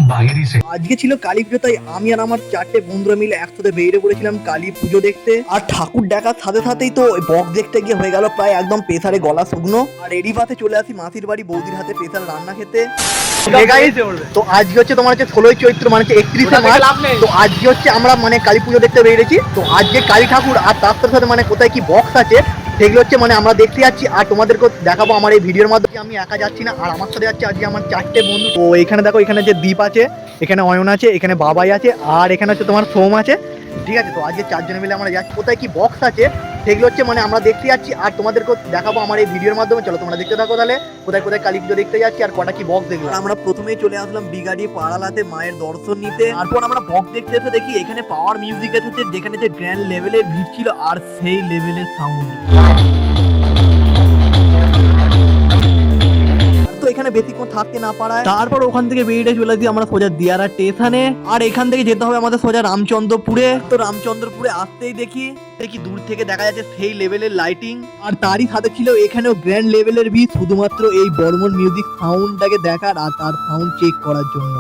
আজকে ছিল কালী পুজো, তাই আমি আর আমার 4টে বন্ধুরা মিলে একসাথে বেরিয়ে পড়েছিলাম কালী পুজো দেখতে। আর ঠাকুর দেখার সাথে সাথেই তো বক্স দেখতে গিয়ে হয়ে গেল প্রায় একদম প্রেসারে গলা শুকনো। আর রেডি ভাতে চলে আসি মাসির বাড়ি বৌদির হাতে প্রেসার রান্না খেতে। তো আজকে হচ্ছে তোমার হচ্ছে 16ই চৈত্র, মানে 31শে মার্চ। তো আজকে হচ্ছে আমরা মানে কালী পুজো দেখতে বেরিয়েছি। তো আজকে কালী ঠাকুর আর তার সাথে সাথে মানে কোথায় কি বক্স আছে সেগুলো হচ্ছে মানে আমরা দেখতে যাচ্ছি আর তোমাদেরকে দেখাবো আমার এই ভিডিওর মাধ্যমে। আমি একা যাচ্ছি না, আর আমার সাথে যাচ্ছে আজকে আমার 4টে বন্ধু। তো এখানে দেখো, এখানে যে দীপ আছে, এখানে অয়ন আছে, এখানে বাবাই আছে, আর এখানে হচ্ছে তোমার সোম আছে। ঠিক আছে, তো আজকে 4 জনে মিলে আমরা যাচ্ছি। কোথায় কি বক্স আছে সেগুলো হচ্ছে মানে আমরা দেখতে যাচ্ছি আর তোমাদেরকে দেখাবো আমার এই ভিডিওর মাধ্যমে। চলো তোমরা দেখতে থাকো তাহলে কোথায় কোথায় কালী পুজো দেখতে যাচ্ছি আর কটা কি বক্স দেখবো। আমরা প্রথমেই চলে আসলাম বিগাড়ি পাড়ালাতে মায়ের দর্শন নিতে। তারপর আমরা বক্স দেখতে এসে দেখি এখানে পাওয়ার মিউজিক এসেছে, যেখানে যে গ্র্যান্ড লেভেলের ভিড় ছিল আর সেই লেভেলের সাউন্ড। এখানে বেশিক্ষণ থাকতে না পারায় তারপর ওখান থেকে বেরিয়ে চলে আসি আমরা সোজা দিয়ারা স্টেশনে। আর এখান থেকে যেতে হবে আমাদের সোজা রামচন্দ্রপুরে। তো রামচন্দ্রপুরে আসতেই দেখি দূর থেকে দেখা যাচ্ছে সেই লেভেলের লাইটিং, আর তারই সাথে ছিল এখানেও গ্র্যান্ড লেভেলের ভিড় শুধুমাত্র এই বর্মন মিউজিক সাউন্ডটাকে দেখার আর তার সাউন্ড চেক করার জন্য।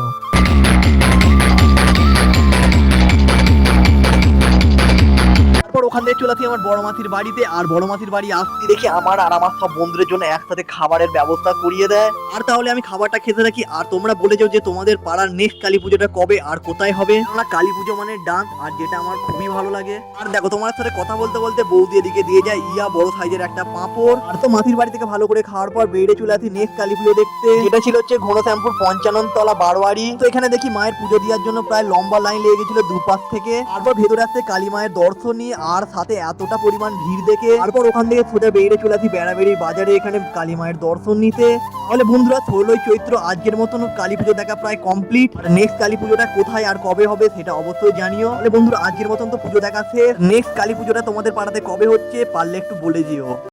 ওখান থেকে চলে আসি আমার বড় মাসির বাড়িতে। আর বড় মাসির বাড়ি আসতে দেখি আমার আর আমার সব বন্ধুদের জন্য একসাথে খাবারের ব্যবস্থা করিয়ে দেয়। আর তাহলে আমি খাবারটা খেতে থাকি আর তোমরা বলে যাও যে তোমাদের পাড়ার নেক্সট কালী পুজোটা কবে আর কোথায় হবে। আমরা কালী পুজো মানে ডান্স, আর যেটা আমার খুবই ভালো লাগে। আর দেখো তোমার সাথে কথা বলতে বলতে বৌদি এদিকে দিয়ে যায় বড় সাইজের একটা পাঁপড়। আর তো মাসির বাড়ি থেকে ভালো করে খাওয়ার পর বেরিয়ে চলে আসি নেক্সট কালী পুজো দেখতে, যেটা ছিল হচ্ছে ঘনশ্যামপুর পঞ্চাননতলা বারোয়ারি। তো এখানে দেখি মায়ের পুজো দেওয়ার জন্য প্রায় লম্বা লাইন লেগে গেছিল দুপাশ থেকে। তারপর ভেতরে আসতে কালী মায়ের দর্শন নিয়ে আর সাথে এতটা পরিমাণ ভিড় দেখে তারপর ওখান থেকে সোজা বেরিয়ে চলে আসি বেড়াবেড়ি বাজারে এখানে কালী মায়ের দর্শন নিতে। তাহলে বন্ধুরা 16ই চৈত্র আজকের মতন কালী পুজো দেখা প্রায় কমপ্লিট। নেক্সট কালী পুজোটা কোথায় আর কবে হবে সেটা অবশ্যই জানিও। তাহলে বন্ধুরা আজকের মতন তো পুজো দেখা শেষ। নেক্সট কালী পুজোটা তোমাদের পাড়াতে কবে হচ্ছে পারলে একটু বলে দিও।